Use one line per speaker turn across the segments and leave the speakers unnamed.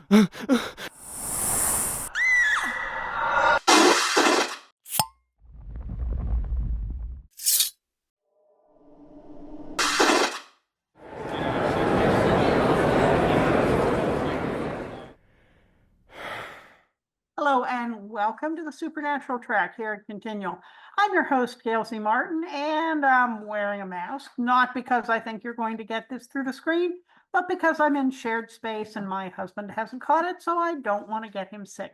Hello and welcome to the Supernatural Track here at Continual. I'm your host, Gail Z Martin, and I'm wearing a mask, not because I think you're going to get this through the screen, but because I'm in shared space and my husband hasn't caught it, so I don't want to get him sick.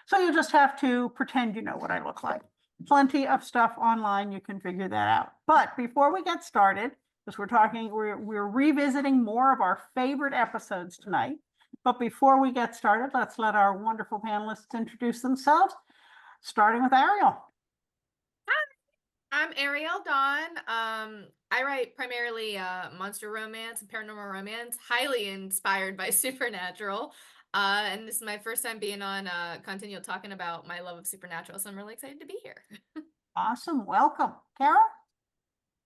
So you just have to pretend you know what I look like. Plenty of stuff online, you can figure that out. But before we get started, because we're revisiting more of our favorite episodes tonight. But before we get started, let's let our wonderful panelists introduce themselves, starting with Ariel.
I'm Ariel Dawn. I write primarily monster romance and paranormal romance, highly inspired by Supernatural. And this is my first time being on Continual talking about my love of Supernatural, so I'm really excited to be here.
Awesome. Welcome. Carole?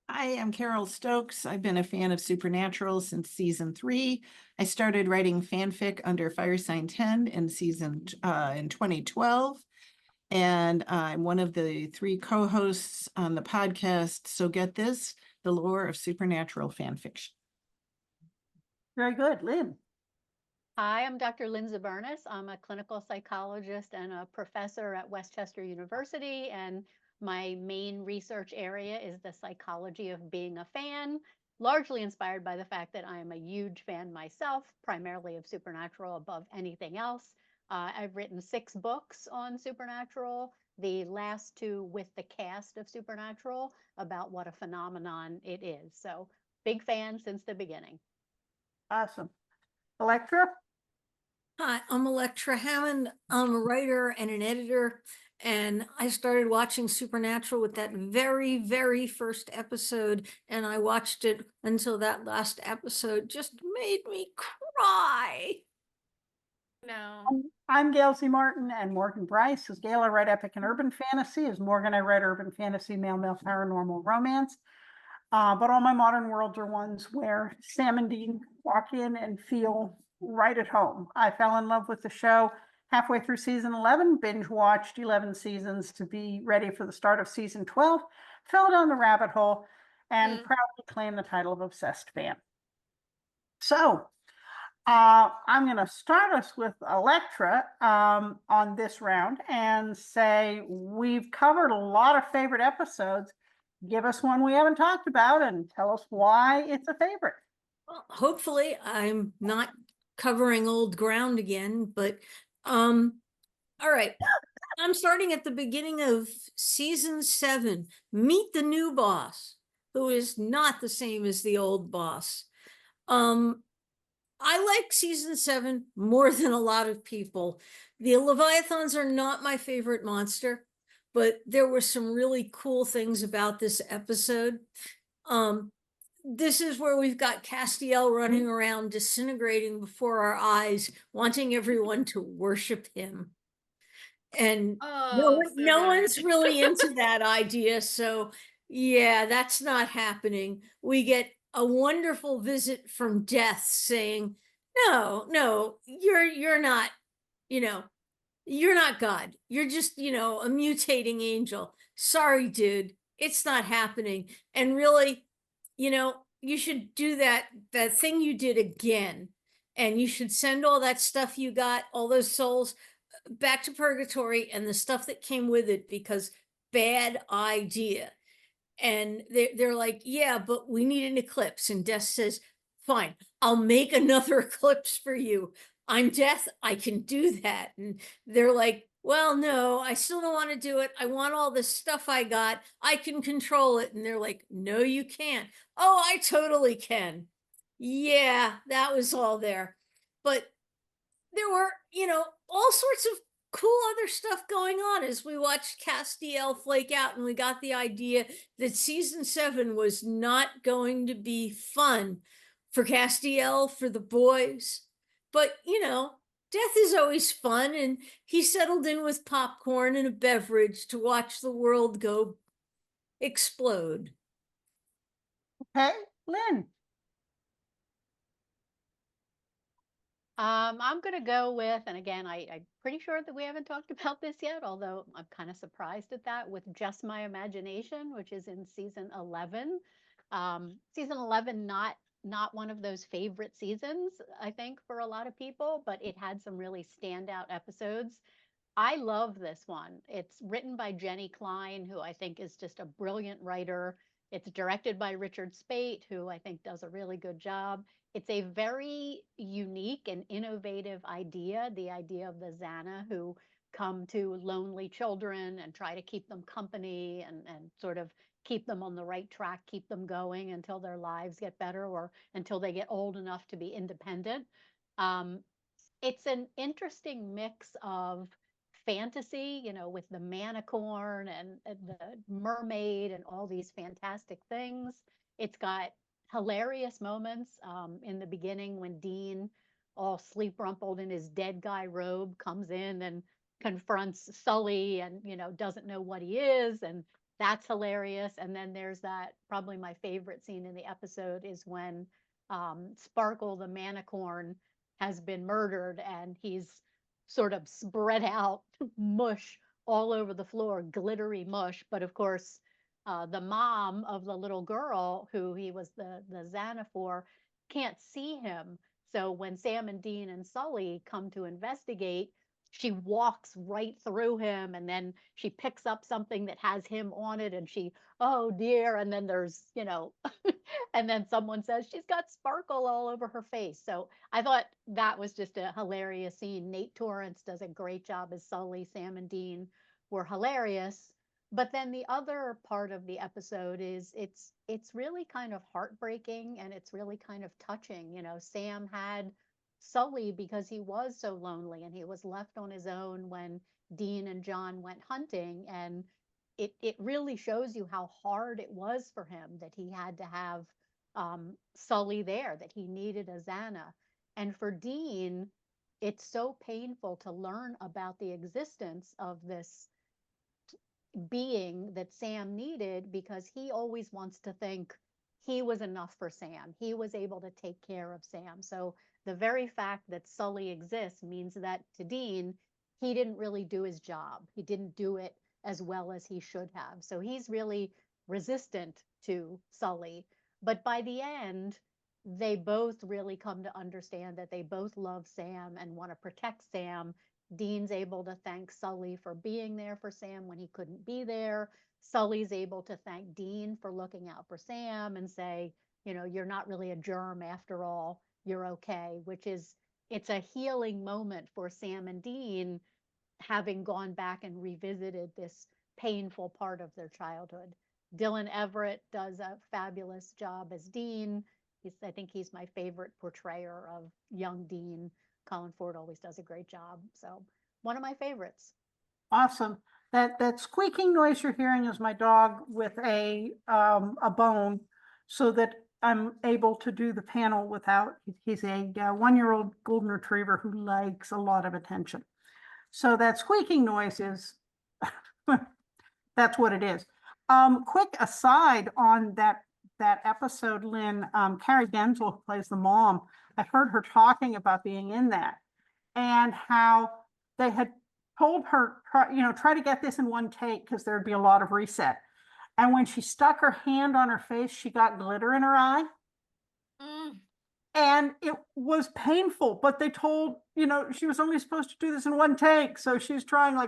Hi, I'm Carole Stokes. I've been a fan of Supernatural since season 3. I started writing fanfic under Fire Sign 10 in 2012. And I'm one of the 3 co-hosts on the podcast. So get this, the lore of Supernatural fanfiction.
Very good. Lynn?
Hi, I'm Dr. Lynn Zubernis. I'm a clinical psychologist and a professor at Westchester University, and my main research area is the psychology of being a fan, largely inspired by the fact that I am a huge fan myself, primarily of Supernatural above anything else. I've written 6 books on Supernatural, the last 2 with the cast of Supernatural, about what a phenomenon it is. So big fan since the beginning.
Awesome. Elektra?
Hi, I'm Elektra Hammond. I'm a writer and an editor, and I started watching Supernatural with that very, very first episode, and I watched it until that last episode just made me cry.
No.
I'm Gail Z Martin, and Morgan Bryce. As Gail, I write epic and urban fantasy. As Morgan, I write urban fantasy, male paranormal romance. But all my modern worlds are ones where Sam and Dean walk in and feel right at home. I fell in love with the show halfway through season 11, binge watched 11 seasons to be ready for the start of season 12, fell down the rabbit hole, and proudly claim the title of obsessed fan. So I'm going to start us with Elektra on this round and say we've covered a lot of favorite episodes. Give us one we haven't talked about and tell us why it's a favorite.
Well, hopefully I'm not covering old ground again, but all right. I'm starting at the beginning of season 7. Meet the new boss, who is not the same as the old boss. I like season 7 more than a lot of people. The Leviathans are not my favorite monster, but there were some really cool things about this episode. This is where we've got Castiel running around disintegrating before our eyes, wanting everyone to worship him. And no one's really into that idea. So yeah, that's not happening. We get a wonderful visit from Death saying, no, you're not, you're not God. You're just, a mutating angel. Sorry, dude, it's not happening. And really, you should do that thing you did again. And you should send all that stuff you got, all those souls, back to purgatory and the stuff that came with it, because bad idea. And they're like, yeah, but we need an eclipse. And Death says, fine, I'll make another eclipse for you. I'm Death, I can do that. And they're like, well, no, I still don't want to do it. I want all this stuff I got. I can control it. And they're like, no, you can't. Oh, I totally can. Yeah, that was all there. But there were, all sorts of cool other stuff going on as we watched Castiel flake out, and we got the idea that season 7 was not going to be fun for Castiel, for the boys. But, Death is always fun, and he settled in with popcorn and a beverage to watch the world go explode.
Okay, Lynn.
I'm gonna go with, and again, I'm pretty sure that we haven't talked about this yet, although I'm kind of surprised at that, with Just My Imagination, which is in season 11. Season 11, not one of those favorite seasons, I think, for a lot of people, but it had some really standout episodes. I love this one. It's written by Jenny Klein, who I think is just a brilliant writer. It's directed by Richard Speight, who I think does a really good job. It's a very unique and innovative idea, the idea of the Zana who come to lonely children and try to keep them company and sort of keep them on the right track, keep them going until their lives get better or until they get old enough to be independent. Um, it's an interesting mix of fantasy, with the manicorn and the mermaid and all these fantastic things. It's got hilarious moments in the beginning when Dean, all sleep rumpled in his dead guy robe, comes in and confronts Sully and, doesn't know what he is. And that's hilarious. And then there's that, probably my favorite scene in the episode is when Sparkle, the manicorn, has been murdered and he's sort of spread out mush all over the floor, glittery mush. But of course, the mom of the little girl who he was the Xana for can't see him. So when Sam and Dean and Sully come to investigate, she walks right through him and then she picks up something that has him on it and she, oh dear. And then there's, and then someone says she's got sparkle all over her face. So I thought that was just a hilarious scene. Nate Torrance does a great job as Sully. Sam and Dean were hilarious. But then the other part of the episode is it's really kind of heartbreaking and it's really kind of touching. Sam had Sully because he was so lonely and he was left on his own when Dean and John went hunting. And it really shows you how hard it was for him that he had to have Sully there, that he needed a Xana. And for Dean, it's so painful to learn about the existence of this being that Sam needed because he always wants to think he was enough for Sam. He was able to take care of Sam. So the very fact that Sully exists means that to Dean, he didn't really do his job. He didn't do it as well as he should have. So he's really resistant to Sully. But by the end, they both really come to understand that they both love Sam and want to protect Sam. Dean's able to thank Sully for being there for Sam when he couldn't be there. Sully's able to thank Dean for looking out for Sam and say, you're not really a germ after all. You're okay, it's a healing moment for Sam and Dean having gone back and revisited this painful part of their childhood. Dylan Everett does a fabulous job as Dean. I think he's my favorite portrayer of young Dean. Colin Ford always does a great job. So one of my favorites.
Awesome. That squeaking noise you're hearing is my dog with a bone, so that I'm able to do the panel without. He's a 1-year-old golden retriever who likes a lot of attention. So that squeaking noise is that's what it is. Quick aside on that episode, Lynn, Carrie Denzel, who plays the mom, I heard her talking about being in that and how they had told her, try to get this in one take because there'd be a lot of reset. And when she stuck her hand on her face, she got glitter in her eye. And it was painful, but they told, she was only supposed to do this in one take. So she's trying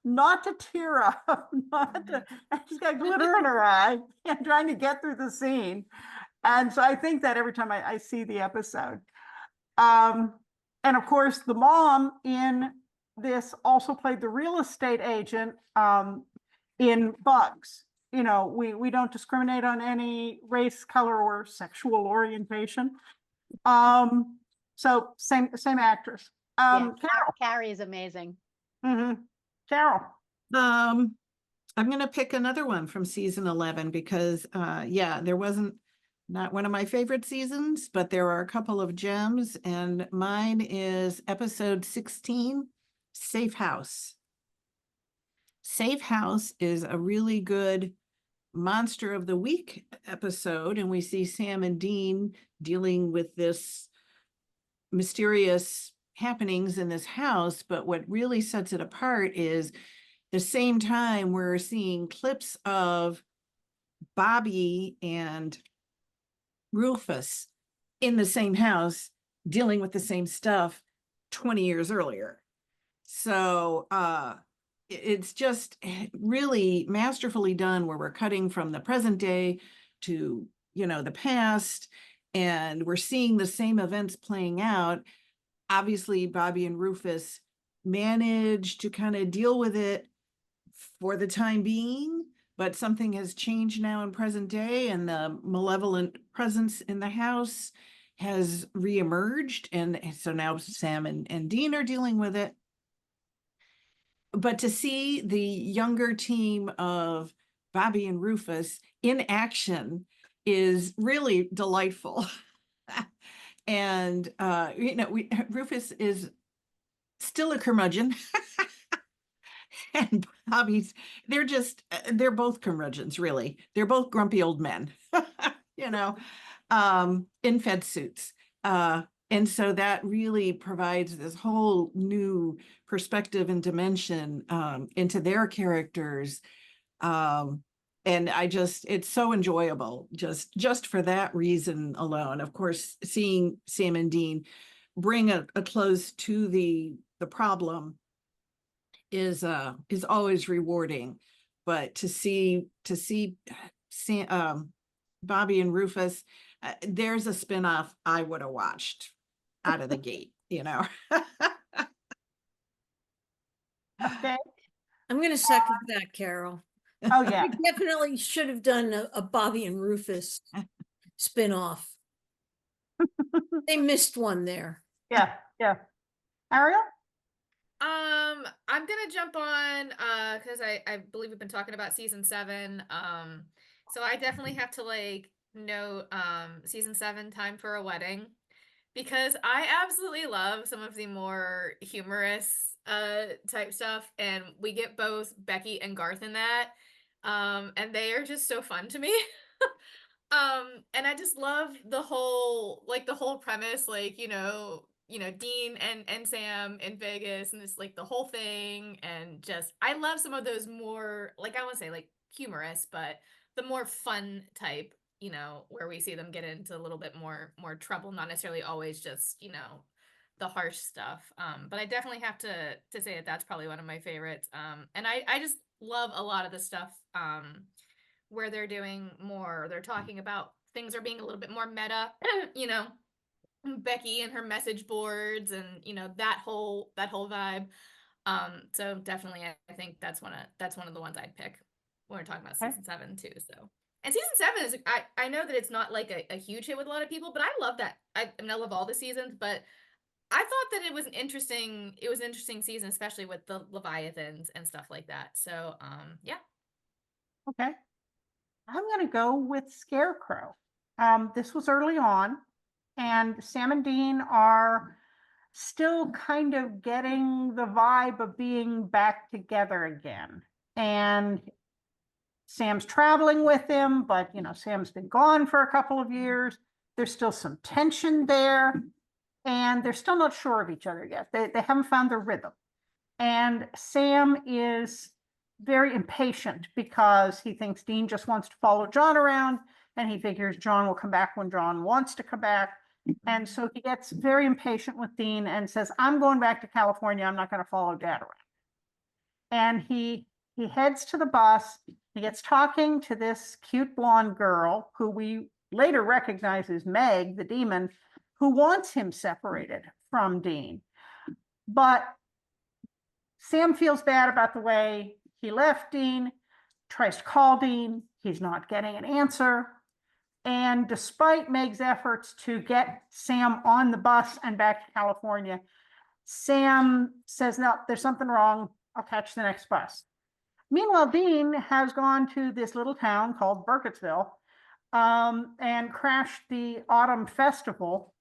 not to tear up, and she's got glitter in her eye and trying to get through the scene. And so I think that every time I see the episode. And of course, the mom in this also played the real estate agent in Bugs. We don't discriminate on any race, color, or sexual orientation. So same actress. Carole.
Carrie is amazing.
Carole.
I'm going to pick another one from season 11 because, there wasn't not one of my favorite seasons, but there are a couple of gems, and mine is episode 16, Safe House. Safe House is a really good Monster of the Week episode, and we see Sam and Dean dealing with this mysterious happenings in this house, but what really sets it apart is the same time we're seeing clips of Bobby and Rufus in the same house dealing with the same stuff 20 years earlier. So it's just really masterfully done, where we're cutting from the present day to, the past, and we're seeing the same events playing out. Obviously, Bobby and Rufus manage to kind of deal with it for the time being, but something has changed now in present day, and the malevolent presence in the house has reemerged. And so now Sam and Dean are dealing with it. But to see the younger team of Bobby and Rufus in action is really delightful. And, Rufus is still a curmudgeon. And Bobby's, they're both curmudgeons, really. They're both grumpy old men, in fed suits. And so that really provides this whole new perspective and dimension into their characters. And it's so enjoyable just for that reason alone. Of course, seeing Sam and Dean bring a close to the problem is always rewarding. But to see Sam, Bobby and Rufus, there's a spinoff I would have watched out of the gate,
Okay.
I'm going to second that, Carol.
Oh, yeah.
We definitely should have done a Bobby and Rufus spinoff. They missed one there.
Yeah. Yeah. Ariel?
I'm gonna jump on because I believe we've been talking about season 7. So I definitely have to note season 7, Time for a Wedding, because I absolutely love some of the more humorous type stuff, and we get both Becky and Garth in that. And they are just so fun to me. And I just love the whole premise, Dean and Sam in Vegas, and this the whole thing, and just I love some of those more I wouldn't say humorous, but the more fun type, where we see them get into a little bit more trouble, not necessarily always just the harsh stuff. But I definitely have to say that's probably one of my favorites. And I just love a lot of the stuff where they're talking about things are being a little bit more meta, Becky and her message boards, and that whole vibe. So definitely I think that's one of the ones I'd pick when we're talking about season 7 too. So, and season 7 is I know that it's not a huge hit with a lot of people, but I love that. I love all the seasons, but I thought that it was an interesting season, especially with the Leviathans and stuff like that. So yeah.
Okay. I'm going to go with Scarecrow. This was early on, and Sam and Dean are still kind of getting the vibe of being back together again. And Sam's traveling with him, but Sam's been gone for a couple of years. There's still some tension there, and they're still not sure of each other yet. They haven't found their rhythm. And Sam is very impatient because he thinks Dean just wants to follow John around, and he figures John will come back when John wants to come back. And so he gets very impatient with Dean and says, I'm going back to California. I'm not going to follow Dad around. And he heads to the bus. He gets talking to this cute blonde girl who we later recognize as Meg, the demon, who wants him separated from Dean. But Sam feels bad about the way he left Dean, tries to call Dean. He's not getting an answer. And despite Meg's efforts to get Sam on the bus and back to California, Sam says, no, there's something wrong. I'll catch the next bus. Meanwhile, Dean has gone to this little town called Burkittsville and crashed the autumn festival.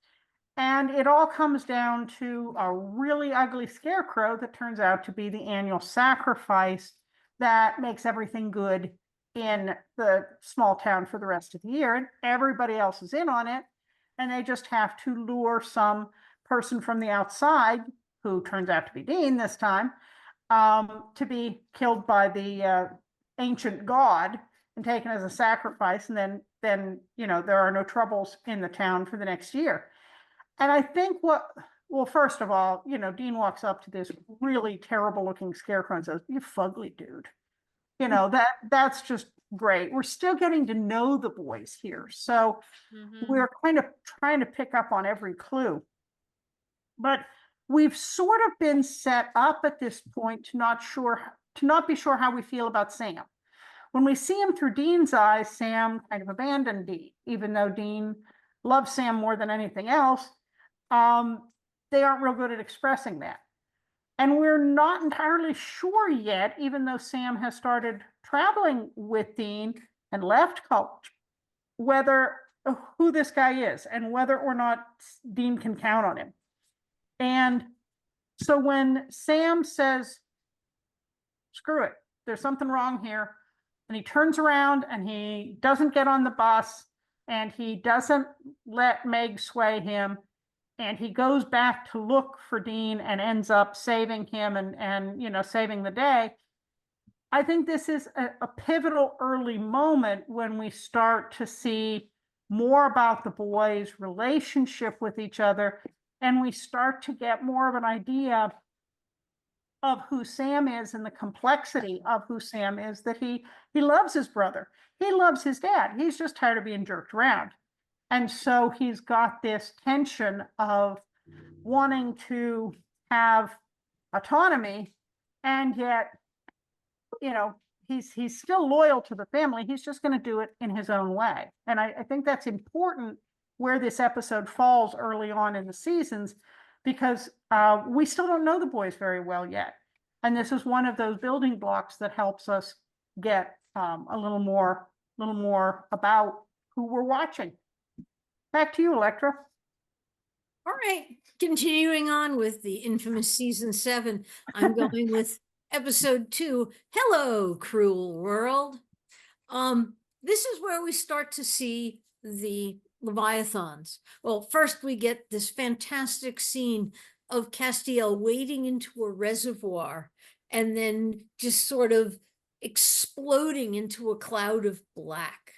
And it all comes down to a really ugly scarecrow that turns out to be the annual sacrifice that makes everything good in the small town for the rest of the year. And everybody else is in on it. And they just have to lure some person from the outside, who turns out to be Dean this time, to be killed by the ancient god and taken as a sacrifice, and then there are no troubles in the town for the next year. And I think well, first of all, Dean walks up to this really terrible looking scarecrow and says, "You fugly dude." That's just great. We're still getting to know the boys here, so we're kind of trying to pick up on every clue. But we've sort of been set up at this point to not be sure how we feel about Sam. When we see him through Dean's eyes, Sam kind of abandoned Dean, even though Dean loves Sam more than anything else. They aren't real good at expressing that. And we're not entirely sure yet, even though Sam has started traveling with Dean and left college, who this guy is and whether or not Dean can count on him. And so when Sam says, "Screw it, there's something wrong here," and he turns around and he doesn't get on the bus and he doesn't let Meg sway him, and he goes back to look for Dean and ends up saving him and saving the day. I think this is a pivotal early moment when we start to see more about the boys' relationship with each other, and we start to get more of an idea of who Sam is and the complexity of who Sam is, that he loves his brother. He loves his dad. He's just tired of being jerked around. And so he's got this tension of wanting to have autonomy, and yet, he's still loyal to the family. He's just going to do it in his own way. And I think that's important where this episode falls early on in the seasons, because we still don't know the boys very well yet. And this is one of those building blocks that helps us get a little more about who we're watching. Back to you, Elektra.
All right, continuing on with the infamous season 7, I'm going with episode 2, Hello, Cruel World. This is where we start to see the Leviathans. Well, first we get this fantastic scene of Castiel wading into a reservoir and then just sort of exploding into a cloud of black.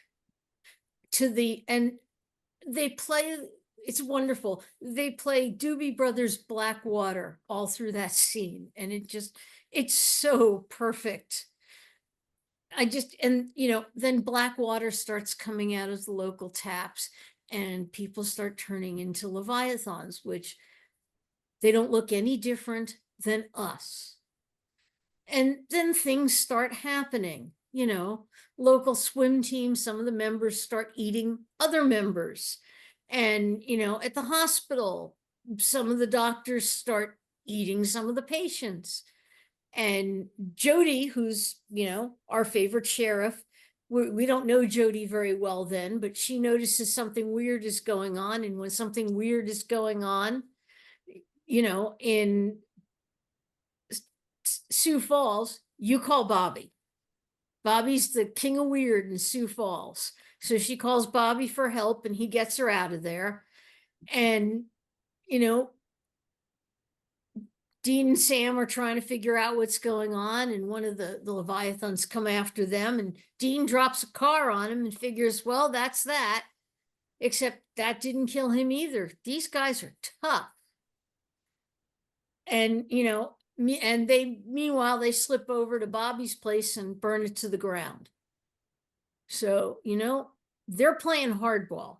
They play, it's wonderful. They play Doobie Brothers Blackwater all through that scene. And it's so perfect. Then Blackwater starts coming out of the local taps and people start turning into Leviathans, which they don't look any different than us. And then things start happening, local swim teams, some of the members start eating other members. And, at the hospital, some of the doctors start eating some of the patients. And Jody, who's, our favorite sheriff, we don't know Jody very well then, but she notices something weird is going on. And when something weird is going on, in Sioux Falls, you call Bobby. Bobby's the king of weird in Sioux Falls. So she calls Bobby for help and he gets her out of there. And, Dean and Sam are trying to figure out what's going on. And one of the Leviathans come after them, and Dean drops a car on him and figures, well, that's that. Except that didn't kill him either. These guys are tough. And, meanwhile, they slip over to Bobby's place and burn it to the ground. So, they're playing hardball.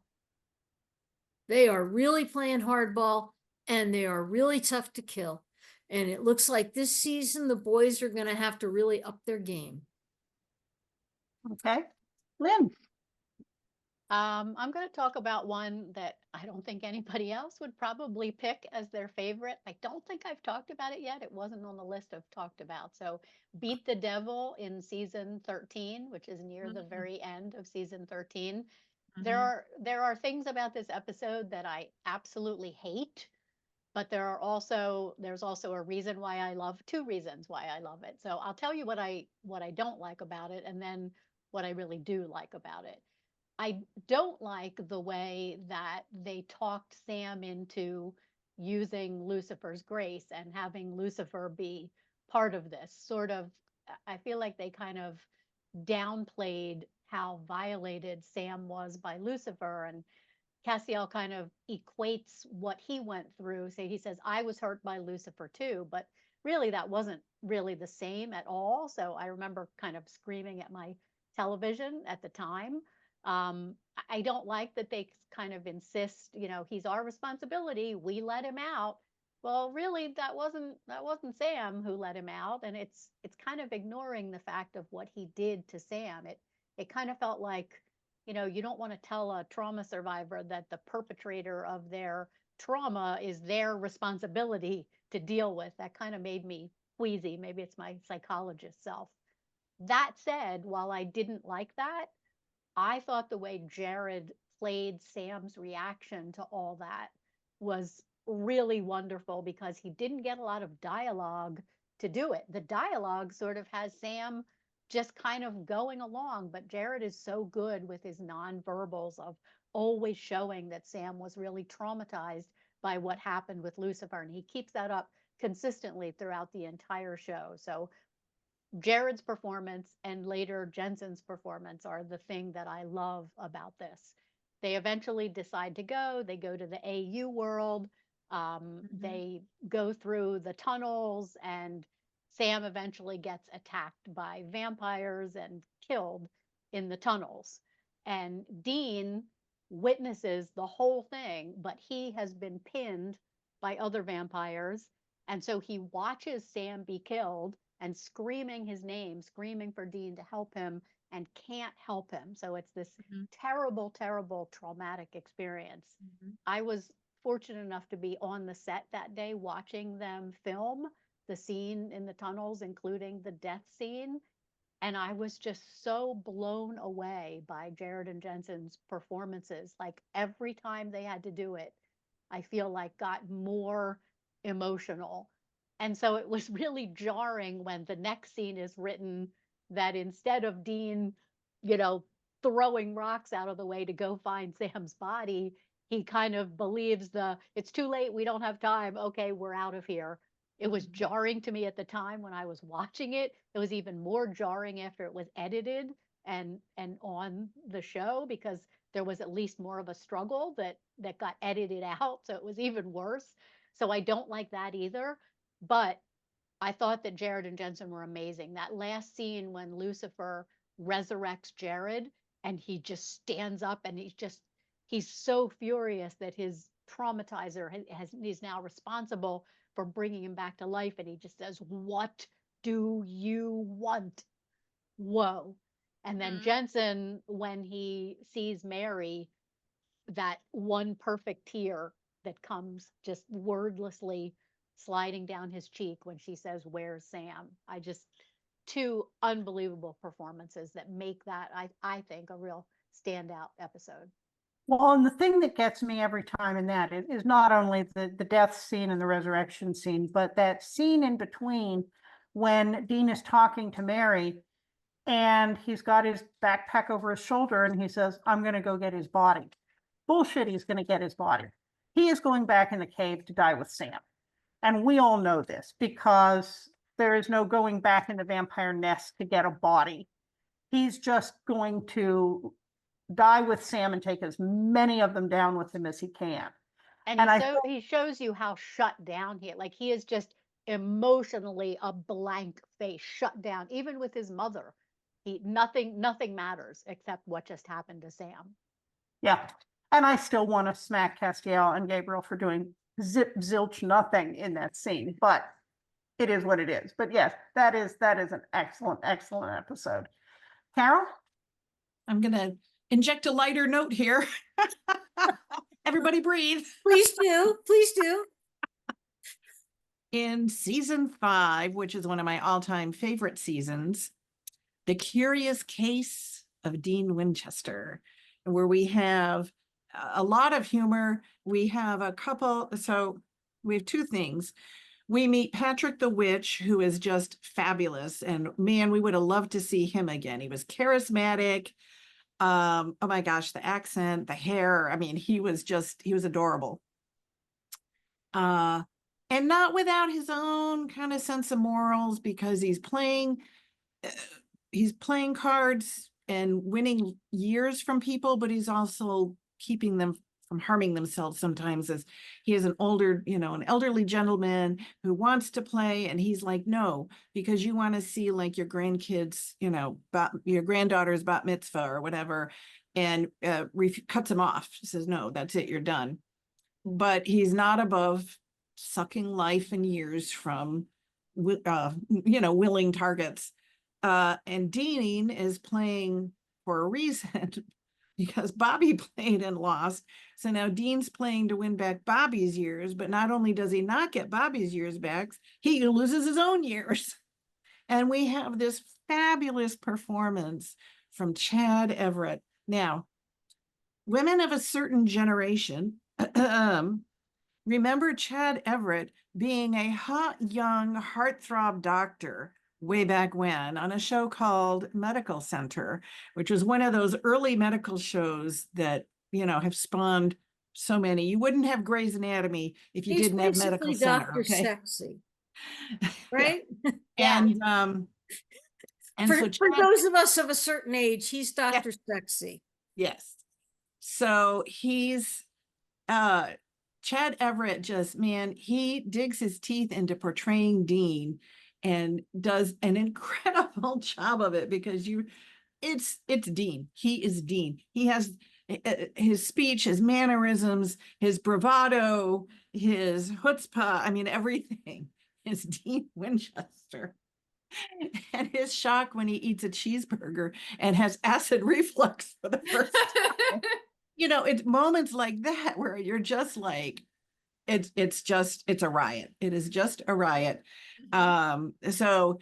They are really playing hardball, and they are really tough to kill. And it looks like this season, the boys are going to have to really up their game.
Okay. Lynn.
I'm going to talk about one that I don't think anybody else would probably pick as their favorite. I don't think I've talked about it yet. It wasn't on the list of talked about. So Beat the Devil in season 13, which is near the very end of season 13. There are things about this episode that I absolutely hate, but there's also a reason why I love, 2 reasons why I love it. So I'll tell you what I don't like about it, and then what I really do like about it. I don't like the way that they talked Sam into using Lucifer's grace and having Lucifer be part of this sort of, I feel like they kind of downplayed how violated Sam was by Lucifer, and Castiel kind of equates what he went through. Say, he says, I was hurt by Lucifer too, but really that wasn't really the same at all. So I remember kind of screaming at my television at the time. I don't like that they kind of insist, he's our responsibility. We let him out. Well, really, that wasn't Sam who let him out, and it's kind of ignoring the fact of what he did to Sam. It kind of felt like, you don't want to tell a trauma survivor that the perpetrator of their trauma is their responsibility to deal with. That kind of made me queasy. Maybe it's my psychologist self. That said, while I didn't like that, I thought the way Jared played Sam's reaction to all that was really wonderful, because he didn't get a lot of dialogue to do it. The dialogue sort of has Sam just kind of going along, but Jared is so good with his nonverbals of always showing that Sam was really traumatized by what happened with Lucifer, and he keeps that up consistently throughout the entire show. So Jared's performance and later Jensen's performance are the thing that I love about this. They eventually decide to go. They go to the AU world. They go through the tunnels, and Sam eventually gets attacked by vampires and killed in the tunnels. And Dean witnesses the whole thing, but he has been pinned by other vampires. And so he watches Sam be killed and screaming his name, screaming for Dean to help him, and can't help him. So it's this terrible, terrible, traumatic experience. I was fortunate enough to be on the set that day watching them film the scene in the tunnels, including the death scene. And I was just so blown away by Jared and Jensen's performances. Like every time they had to do it, I feel like got more emotional. And so it was really jarring when the next scene is written that instead of Dean, throwing rocks out of the way to go find Sam's body, he kind of believes it's too late, we don't have time, okay, we're out of here. It was jarring to me at the time when I was watching it. It was even more jarring after it was edited and on the show, because there was at least more of a struggle that got edited out. So it was even worse. So I don't like that either. But I thought that Jared and Jensen were amazing. That last scene when Lucifer resurrects Jared and he just stands up and he's so furious that his traumatizer is now responsible for bringing him back to life. And he just says, "What do you want?" Whoa. And then Jensen, when he sees Mary, that one perfect tear that comes just wordlessly sliding down his cheek when she says, "Where's Sam?" Two unbelievable performances that make that, I think, a real standout episode.
Well, and the thing that gets me every time in that is not only the death scene and the resurrection scene, but that scene in between when Dean is talking to Mary and he's got his backpack over his shoulder and he says, "I'm going to go get his body." Bullshit, he's going to get his body. He is going back in the cave to die with Sam. And we all know this because there is no going back in the vampire nest to get a body. He's just going to die with Sam and take as many of them down with him as he can.
And he shows you how shut down he is just emotionally a blank face, shut down. Even with his mother, nothing matters except what just happened to Sam.
Yeah. And I still want to smack Castiel and Gabriel for doing zip zilch nothing in that scene, but it is what it is. But yes, that is an excellent episode. Carol?
I'm going to inject a lighter note here. Everybody breathe.
Please do. Please do.
In season 5, which is one of my all-time favorite seasons, The Curious Case of Dean Winchester, where we have a lot of humor. We have we have two things. We meet Patrick the Witch, who is just fabulous. And man, we would have loved to see him again. He was charismatic. Oh my gosh, the accent, the hair. I mean, he was adorable. And not without his own kind of sense of morals, because he's playing cards and winning years from people, but he's also keeping them from harming themselves sometimes, as he is an elderly gentleman who wants to play, and he's like, no, because you want to see like your grandkids, your granddaughter's bat mitzvah or whatever, and cuts him off. Says, no, that's it, you're done. But he's not above sucking life and years from willing targets. And Dean is playing for a reason, because Bobby played and lost. So now Dean's playing to win back Bobby's years, but not only does he not get Bobby's years back, he loses his own years. And we have this fabulous performance from Chad Everett. Now, women of a certain generation remember Chad Everett being a hot, young heartthrob doctor way back when on a show called Medical Center, which was one of those early medical shows that, have spawned so many. You wouldn't have Grey's Anatomy if you
He's
didn't have Medical
basically
Center.
Dr.
Okay.
Sexy, right?
Yeah.
And
For
so Chad,
those of us of a certain age, he's Dr. Sexy.
yes. So he's Chad Everett he digs his teeth into portraying Dean and does an incredible job of it, because it's Dean. He is Dean. He has his speech, his mannerisms, his bravado, his chutzpah. I mean, everything is Dean Winchester. And his shock when he eats a cheeseburger and has acid reflux for the first time. It's moments like that where you're just like, it's a riot. It is just a riot. So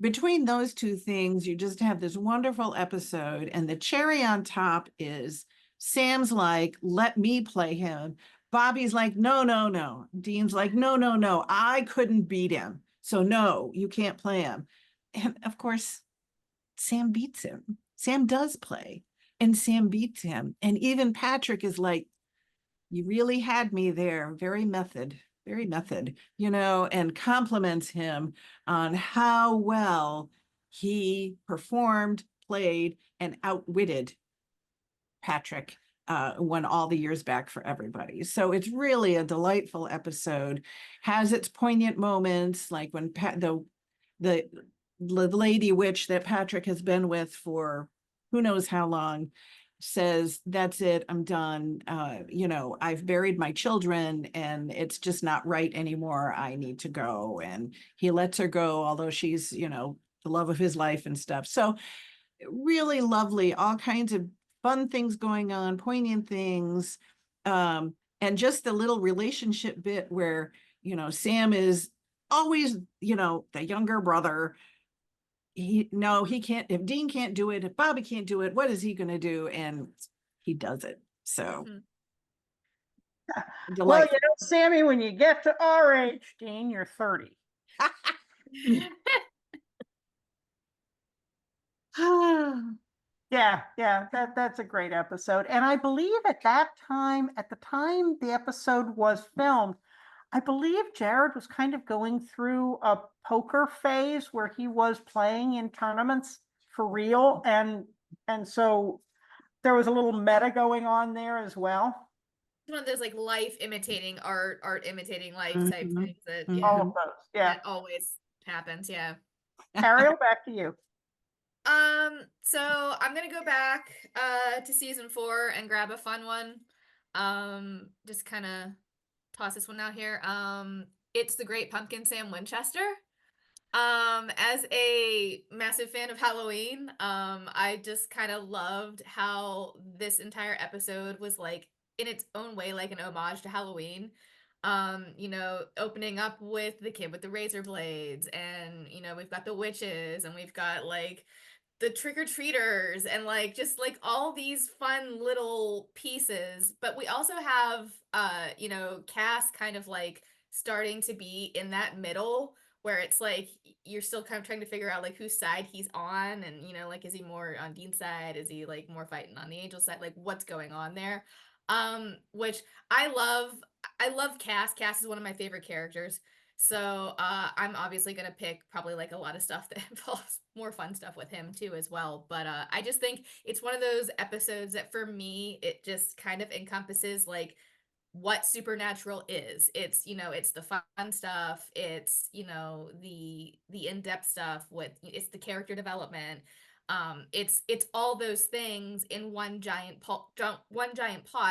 between those two things, you just have this wonderful episode, and the cherry on top is Sam's like, let me play him. Bobby's like, no, no, no. Dean's like, no, no, no, I couldn't beat him. So no, you can't play him. And of course, Sam beats him. Sam does play, and Sam beats him. And even Patrick is like, you really had me there. Very method, and compliments him on how well he performed, played, and outwitted Patrick, won all the years back for everybody. So it's really a delightful episode, has its poignant moments, like when the lady witch that Patrick has been with for who knows how long says, that's it, I'm done. I've buried my children and it's just not right anymore. I need to go. And he lets her go, although she's, the love of his life and stuff. So really lovely, all kinds of fun things going on, poignant things. And just the little relationship bit where, Sam is always, the younger brother. He can't. If Dean can't do it, if Bobby can't do it, what is he going to do? And he does it. So,
Well, Sammy, when you get to our age, Dean, you're 30. Yeah, that's a great episode. And I believe at the time the episode was filmed, I believe Jared was kind of going through a poker phase where he was playing in tournaments for real. And so there was a little meta going on there as well.
One of those like life imitating art imitating life type things that
All of those. Yeah.
that always happens. Yeah.
Ariel, back to you.
So I'm gonna go back to season 4 and grab a fun one. Just kind of toss this one out here. It's The Great Pumpkin, Sam Winchester. As a massive fan of Halloween, I just kind of loved how this entire episode was like in its own way like an homage to Halloween. Opening up with the kid with the razor blades, and we've got the witches, and we've got like the trick-or-treaters, and like just like all these fun little pieces. But we also have Cass kind of like starting to be in that middle where it's like you're still kind of trying to figure out like whose side he's on, and like is he more on Dean's side, is he like more fighting on the angel side, like what's going on there. Which I love Cass. Cass is one of my favorite characters. So I'm obviously gonna pick probably like a lot of stuff that involves more fun stuff with him too as well. But I just think it's one of those episodes that for me it just kind of encompasses like what Supernatural is. It's, you know, it's the fun stuff, it's, you know, the in-depth stuff with it's the character development. It's all those things in one giant pot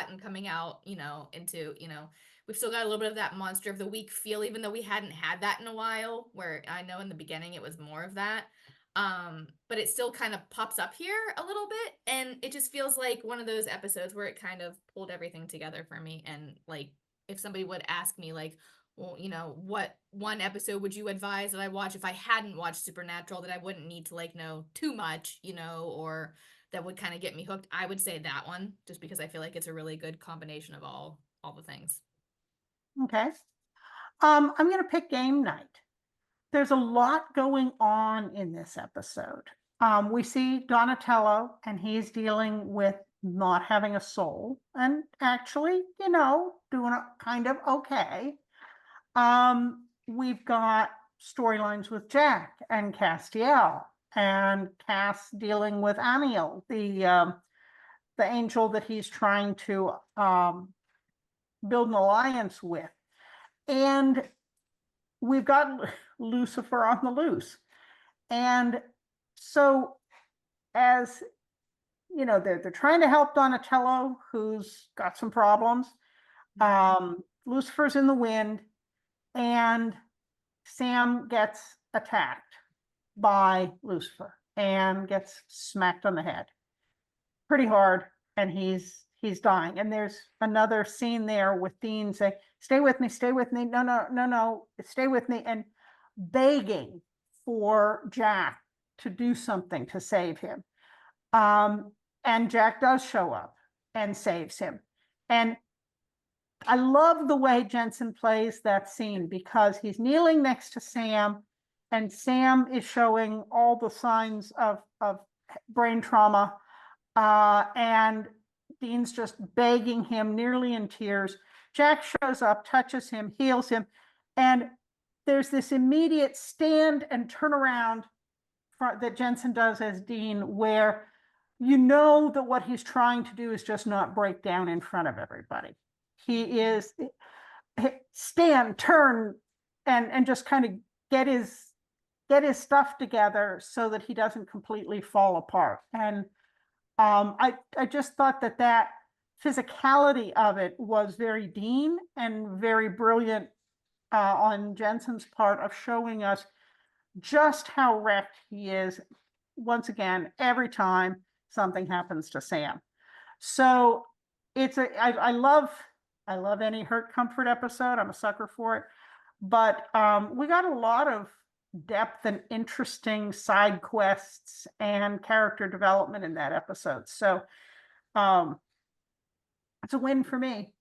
and coming out, you know, into, you know, we've still got a little bit of that monster of the week feel, even though we hadn't had that in a while, where I know in the beginning it was more of that. But it still kind of pops up here a little bit, and it just feels like one of those episodes where it kind of pulled everything together for me. And like, if somebody would ask me like, well, you know, what one episode would you advise that I watch if I hadn't watched Supernatural, that I wouldn't need to like know too much, you know, or that would kind of get me hooked, I would say that one, just because I feel like it's a really good combination of all the things.
Okay. I'm going to pick Game Night. There's a lot going on in this episode. We see Donatello, and he's dealing with not having a soul, and actually, you know, doing kind of okay. We've got storylines with Jack and Castiel, and Cass dealing with Aniel, the angel that he's trying to build an alliance with. And we've got Lucifer on the loose. And so, as you know, they're trying to help Donatello, who's got some problems. Lucifer's in the wind, and Sam gets attacked by Lucifer and gets smacked on the head pretty hard, and he's dying. And there's another scene there with Dean saying, stay with me, no, stay with me, and begging for Jack to do something to save him. And Jack does show up and saves him. And I love the way Jensen plays that scene, because he's kneeling next to Sam, and Sam is showing all the signs of brain trauma. And Dean's just begging him, nearly in tears. Jack shows up, touches him, heals him, and there's this immediate stand and turn around that Jensen does as Dean, where you know that what he's trying to do is just not break down in front of everybody. He is stand, turn, and just kind of get his stuff together so that he doesn't completely fall apart. And I just thought that physicality of it was very Dean and very brilliant on Jensen's part of showing us just how wrecked he is, once again, every time something happens to Sam. So I love any hurt comfort episode. I'm a sucker for it. But we got a lot of depth and interesting side quests and character development in that episode. So it's a win for me.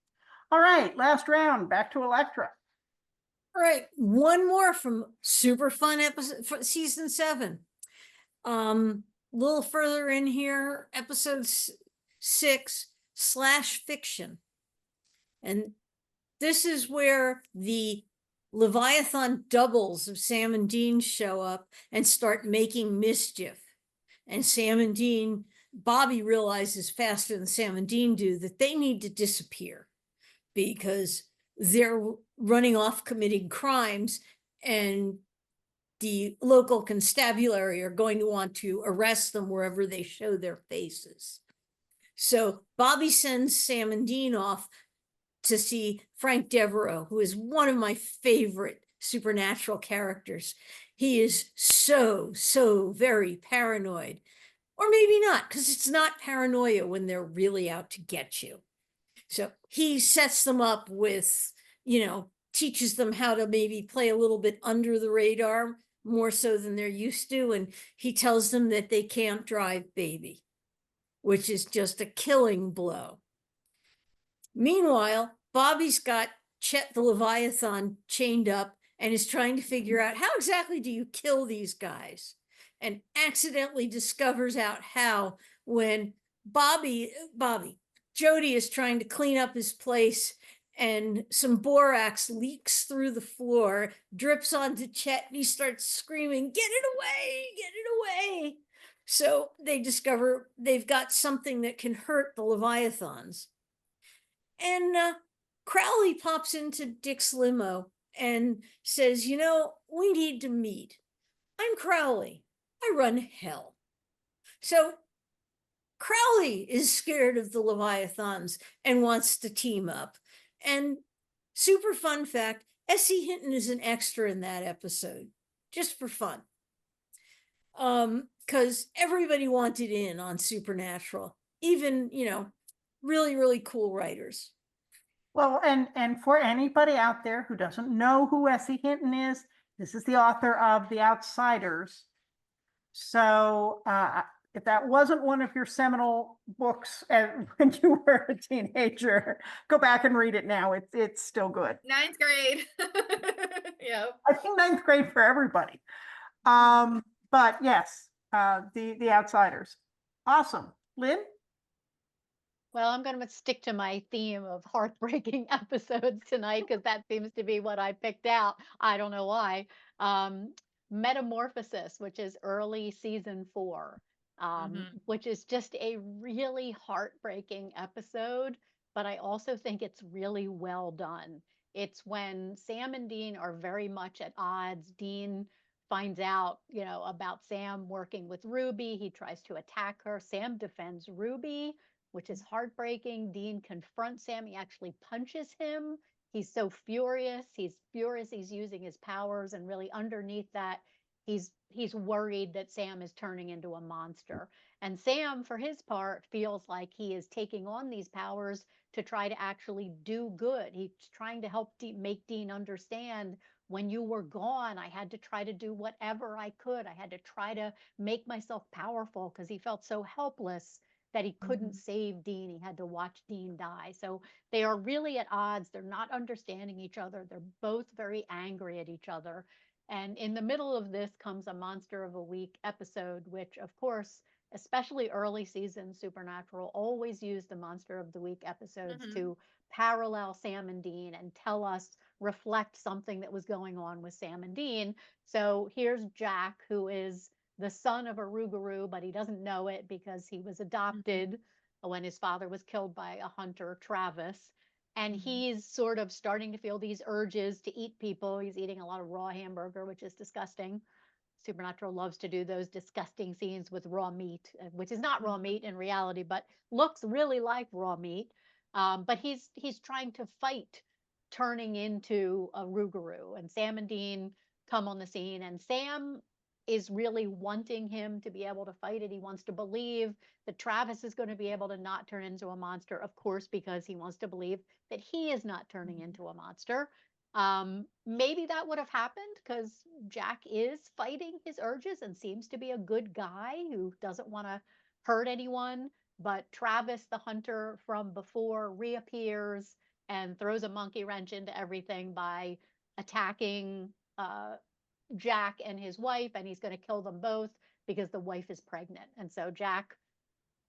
All right, last round, back to Elektra.
All right, one more from super fun episode for season 7. A little further in here, episode 6 /fiction. And this is where the Leviathan doubles of Sam and Dean show up and start making mischief. And Sam and Dean, Bobby realizes faster than Sam and Dean do that they need to disappear because they're running off committing crimes, and the local constabulary are going to want to arrest them wherever they show their faces. So Bobby sends Sam and Dean off to see Frank Devereaux, who is one of my favorite supernatural characters. He is so very paranoid, or maybe not, because it's not paranoia when they're really out to get you. So he sets them up with, you know, teaches them how to maybe play a little bit under the radar, more so than they're used to. And he tells them that they can't drive baby, which is just a killing blow. Meanwhile, Bobby's got Chet the Leviathan chained up and is trying to figure out how exactly do you kill these guys, and accidentally discovers out how when Bobby, Jody is trying to clean up his place and some borax leaks through the floor, drips onto Chet, and he starts screaming, "Get it away, get it away." So they discover they've got something that can hurt the Leviathans. And Crowley pops into Dick's limo and says, we need to meet. I'm Crowley. I run hell. So Crowley is scared of the Leviathans and wants to team up. And super fun fact, S.E. Hinton is an extra in that episode, just for fun. Because everybody wanted in on Supernatural, even, really, really cool writers.
Well, and for anybody out there who doesn't know who S.E. Hinton is, this is the author of The Outsiders. So if that wasn't one of your seminal books when you were a teenager, go back and read it now. It's still good.
9th grade. Yep.
I think 9th grade for everybody. But yes, the Outsiders. Awesome. Lynn?
Well, I'm going to stick to my theme of heartbreaking episodes tonight because that seems to be what I picked out. I don't know why. Metamorphosis, which is early season 4, which is just a really heartbreaking episode, but I also think it's really well done. It's when Sam and Dean are very much at odds. Dean finds out, about Sam working with Ruby. He tries to attack her. Sam defends Ruby, which is heartbreaking. Dean confronts Sam. He actually punches him. He's so furious. He's using his powers, and really underneath that, he's worried that Sam is turning into a monster. And Sam, for his part, feels like he is taking on these powers to try to actually do good. He's trying to help make Dean understand, when you were gone, I had to try to do whatever I could. I had to try to make myself powerful because he felt so helpless that he couldn't save Dean. He had to watch Dean die. So they are really at odds. They're not understanding each other. They're both very angry at each other. And in the middle of this comes a Monster of a Week episode, which, of course, especially early season Supernatural, always use the Monster of the Week episodes to parallel Sam and Dean and tell us, reflect something that was going on with Sam and Dean. So here's Jack, who is the son of a Rougarou, but he doesn't know it because he was adopted when his father was killed by a hunter, Travis. And he's sort of starting to feel these urges to eat people. He's eating a lot of raw hamburger, which is disgusting. Supernatural loves to do those disgusting scenes with raw meat, which is not raw meat in reality, but looks really like raw meat. But he's trying to fight turning into a Rougarou. And Sam and Dean come on the scene, and Sam is really wanting him to be able to fight it. He wants to believe that Travis is going to be able to not turn into a monster, of course, because he wants to believe that he is not turning into a monster. Maybe that would have happened because Jack is fighting his urges and seems to be a good guy who doesn't want to hurt anyone. But Travis, the hunter from before, reappears and throws a monkey wrench into everything by attacking Jack and his wife, and he's going to kill them both because the wife is pregnant. And so Jack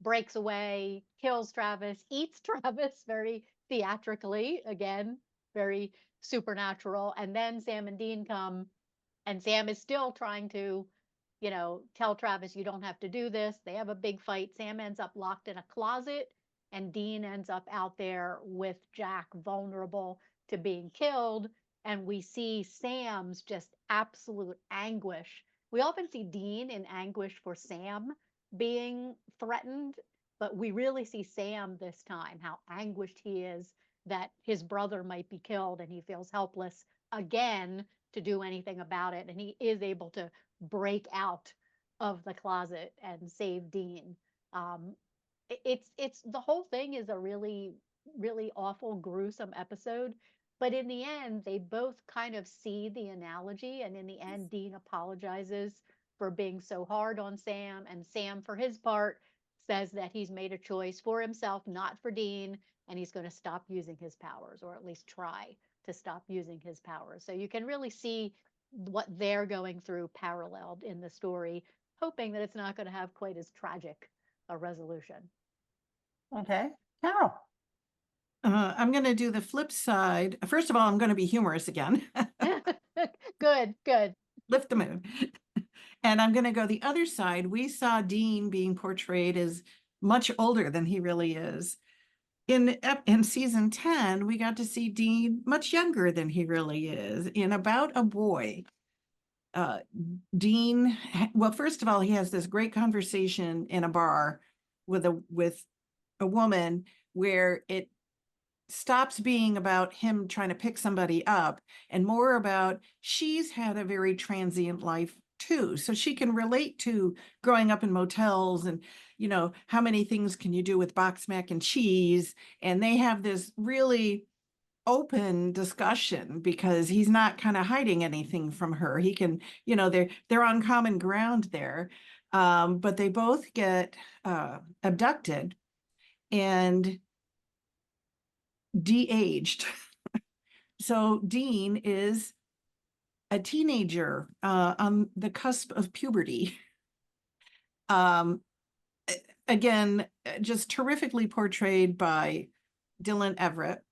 breaks away, kills Travis, eats Travis very theatrically, again, very supernatural. And then Sam and Dean come, and Sam is still trying to, tell Travis, you don't have to do this. They have a big fight. Sam ends up locked in a closet, and Dean ends up out there with Jack, vulnerable to being killed. And we see Sam's just absolute anguish. We often see Dean in anguish for Sam being threatened, but we really see Sam this time, how anguished he is that his brother might be killed, and he feels helpless again to do anything about it. And he is able to break out of the closet and save Dean. It's the whole thing is a really, really awful, gruesome episode. But in the end, they both kind of see the analogy. And in the end, Dean apologizes for being so hard on Sam. And Sam, for his part, says that he's made a choice for himself, not for Dean, and he's going to stop using his powers, or at least try to stop using his powers. So you can really see what they're going through paralleled in the story, hoping that it's not going to have quite as tragic a resolution.
Okay. Carol.
I'm going to do the flip side. First of all, I'm going to be humorous again.
Good, good.
Lift the mood. And I'm going to go the other side. We saw Dean being portrayed as much older than he really is. In season 10, we got to see Dean much younger than he really is in About a Boy. Dean, well, first of all, he has this great conversation in a bar with a woman where it stops being about him trying to pick somebody up and more about she's had a very transient life too. So she can relate to growing up in motels and, you know, how many things can you do with box mac and cheese? And they have this really open discussion because he's not kind of hiding anything from her. He can, you know, they're on common ground there. But they both get abducted and de-aged. So Dean is a teenager on the cusp of puberty. Again, just terrifically portrayed by Dylan Everett,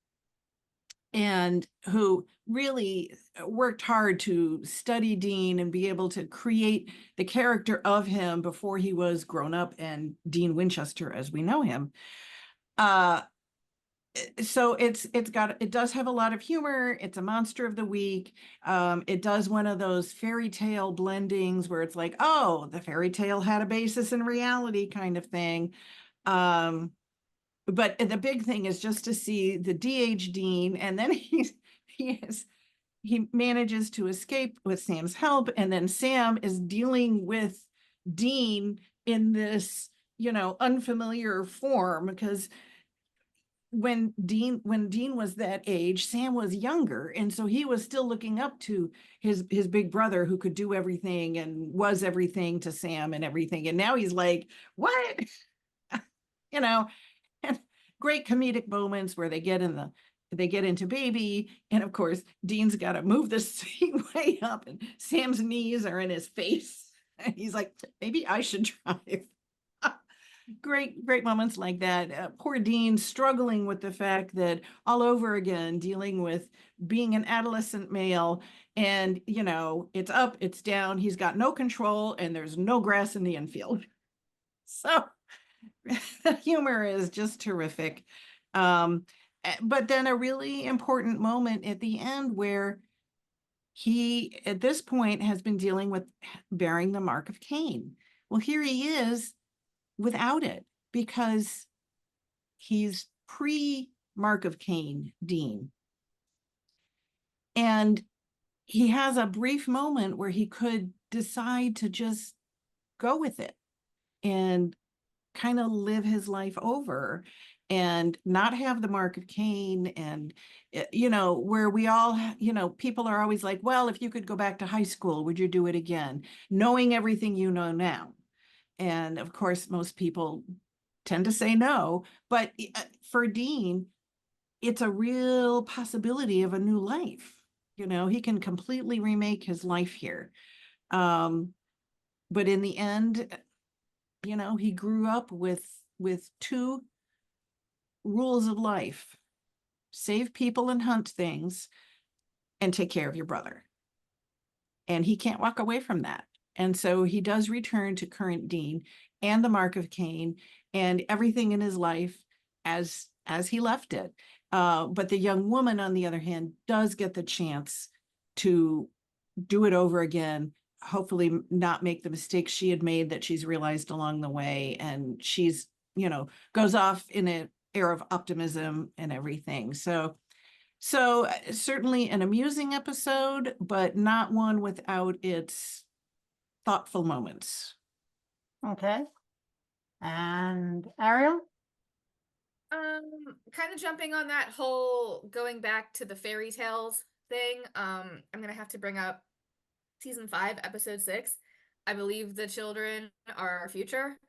and who really worked hard to study Dean and be able to create the character of him before he was grown up and Dean Winchester as we know him. So it does have a lot of humor. It's a monster of the week. It does one of those fairy tale blendings where it's like, oh, the fairy tale had a basis in reality kind of thing. But the big thing is just to see the DH Dean, and then he manages to escape with Sam's help, and then Sam is dealing with Dean in this, you know, unfamiliar form because when Dean was that age, Sam was younger. And so he was still looking up to his big brother who could do everything and was everything to Sam and everything. And now he's like, what? You know, and great comedic moments where they get into baby. And of course, Dean's got to move the seat way up and Sam's knees are in his face. And he's like, maybe I should drive. Great moments like that. Poor Dean struggling with the fact that all over again, dealing with being an adolescent male and, you know, it's up, it's down, he's got no control and there's no grass in the infield. So the humor is just terrific. But then a really important moment at the end where he, at this point, has been dealing with bearing the mark of Cain. Well, here he is without it because he's pre-Mark of Cain Dean. And he has a brief moment where he could decide to just go with it and kind of live his life over and not have the mark of Cain. And, you know, where we all, you know, people are always like, well, if you could go back to high school, would you do it again? Knowing everything you know now. And of course, most people tend to say no, but for Dean, it's a real possibility of a new life. You know, he can completely remake his life here. But in the end, you know, he grew up with two rules of life: save people and hunt things and take care of your brother. And he can't walk away from that. And so he does return to current Dean and the mark of Cain and everything in his life as he left it. But the young woman, on the other hand, does get the chance to do it over again, hopefully not make the mistakes she had made that she's realized along the way. And she's, you know, goes off in an air of optimism and everything. So certainly an amusing episode, but not one without its thoughtful moments.
Okay. And Ariel?
Kind of jumping on that whole going back to the fairy tales thing, I'm gonna have to bring up season 5, episode 6. I believe the children are our future.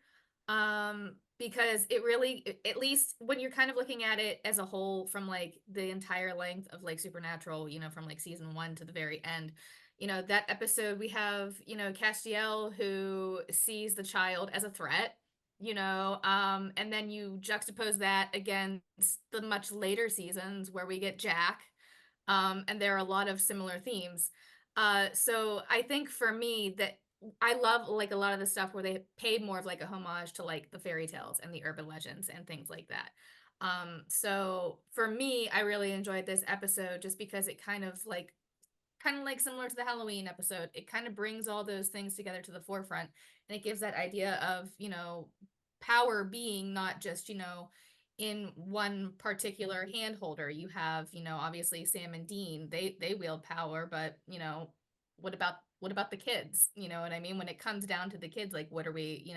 Because it really, at least when you're kind of looking at it as a whole from like the entire length of like Supernatural, you know, from like season 1 to the very end, you know, that episode we have, you know, Castiel who sees the child as a threat and then you juxtapose that against the much later seasons where we get Jack, and there are a lot of similar themes. So I think for me that I love like a lot of the stuff where they paid more of like a homage to like the fairy tales and the urban legends and things like that. So for me, I really enjoyed this episode just because it kind of like similar to the Halloween episode, it kind of brings all those things together to the forefront, and it gives that idea of, power being not just, in one particular hand holder. You have, obviously Sam and Dean, they wield power, but, what about the kids? You know what I mean? When it comes down to the kids, like what are we,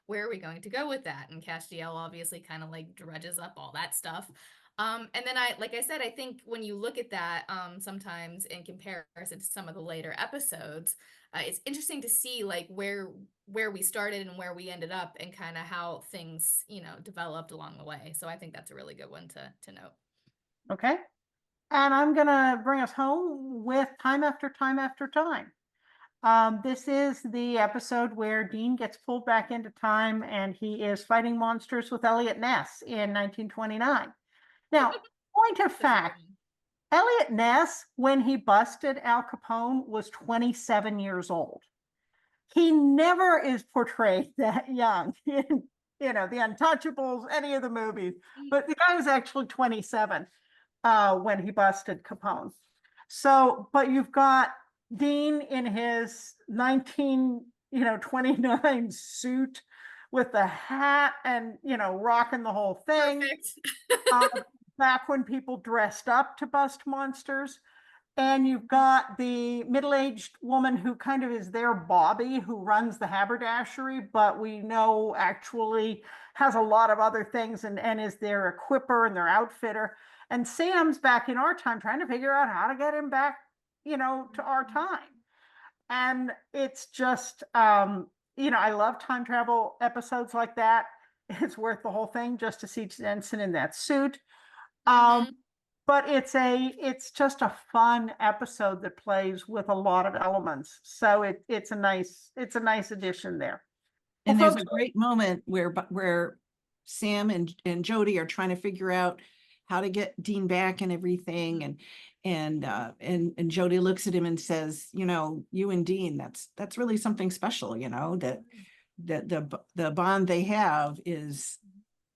where are we going to go with that? And Castiel obviously kind of like dredges up all that stuff. And then like I said, I think when you look at that, sometimes in comparison to some of the later episodes, it's interesting to see like where we started and where we ended up and kind of how things, developed along the way. So I think that's a really good one to note.
Okay. And I'm gonna bring us home with Time After Time After Time. This is the episode where Dean gets pulled back into time and he is fighting monsters with Elliot Ness in 1929. Now, point of fact, Elliot Ness, when he busted Al Capone, was 27 years old. He never is portrayed that young in, The Untouchables, any of the movies, but the guy was actually 27 when he busted Capone. So, but you've got Dean in his 1929 suit with the hat and, rocking the whole thing. Back when people dressed up to bust monsters. And you've got the middle-aged woman who kind of is their Bobby, who runs the haberdashery, but we know actually has a lot of other things and is their equipper and their outfitter. And Sam's back in our time trying to figure out how to get him back, to our time. And it's just, I love time travel episodes like that. It's worth the whole thing just to see Jensen in that suit. But it's just a fun episode that plays with a lot of elements. So it's a nice addition there.
And
Well,
there's
folks,
a great moment where Sam and Jody are trying to figure out how to get Dean back and everything. And Jody looks at him and says, you and Dean, that's really something special, that the bond they have is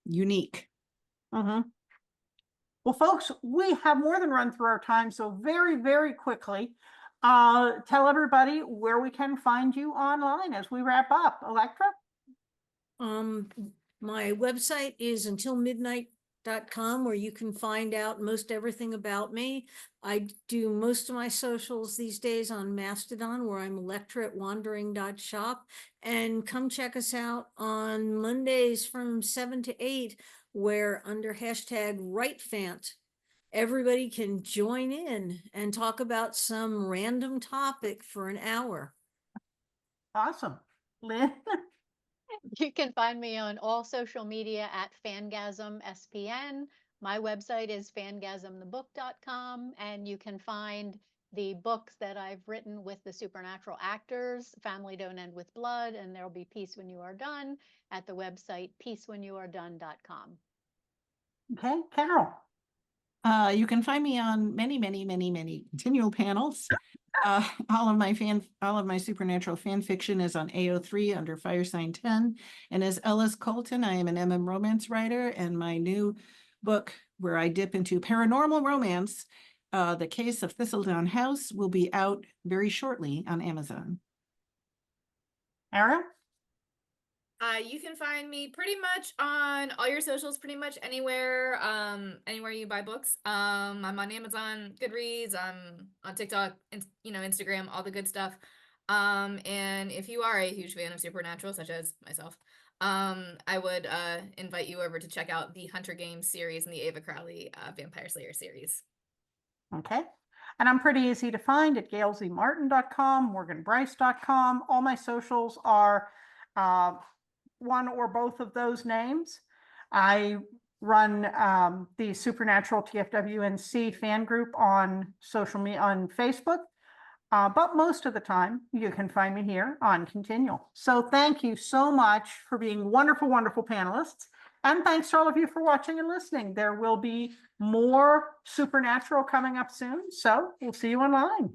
unique.
Well, folks, we have more than run through our time. So very, very quickly, tell everybody where we can find you online as we wrap up. Elektra?
My website is untilmidnight.com, where you can find out most everything about me. I do most of my socials these days on Mastodon, where I'm Elektra@wandering.shop. And come check us out on Mondays from 7 to 8, where under #WriteFant, everybody can join in and talk about some random topic for an hour.
Awesome. Lynn?
You can find me on all social media at Fangasm SPN. My website is fangasmthebook.com, and you can find the books that I've written with the supernatural actors, Family Don't End with Blood, and There'll Be Peace When You Are Done, at the website peacewhenyouaredone.com.
Okay, Carole.
You can find me on many, many, many, many continual panels. All of my supernatural fan fiction is on AO3 under Firesign 10. And as Ellis Colton, I am an MM romance writer, and my new book where I dip into paranormal romance, The Case of Thistledown House, will be out very shortly on Amazon.
Ariel?
You can find me pretty much on all your socials, pretty much anywhere you buy books. I'm on Amazon, Goodreads, I'm on TikTok, and Instagram, all the good stuff. And if you are a huge fan of Supernatural, such as myself, I would invite you over to check out the Hunter Games series and the Ava Crowley Vampire Slayer series.
Okay. And I'm pretty easy to find at gailzmartin.com, morganbryce.com. All my socials are one or both of those names. I run the Supernatural TFWNC fan group on social media on Facebook. But most of the time, you can find me here on Continual. So thank you so much for being wonderful, wonderful panelists. And thanks to all of you for watching and listening. There will be more Supernatural coming up soon. So we'll see you online.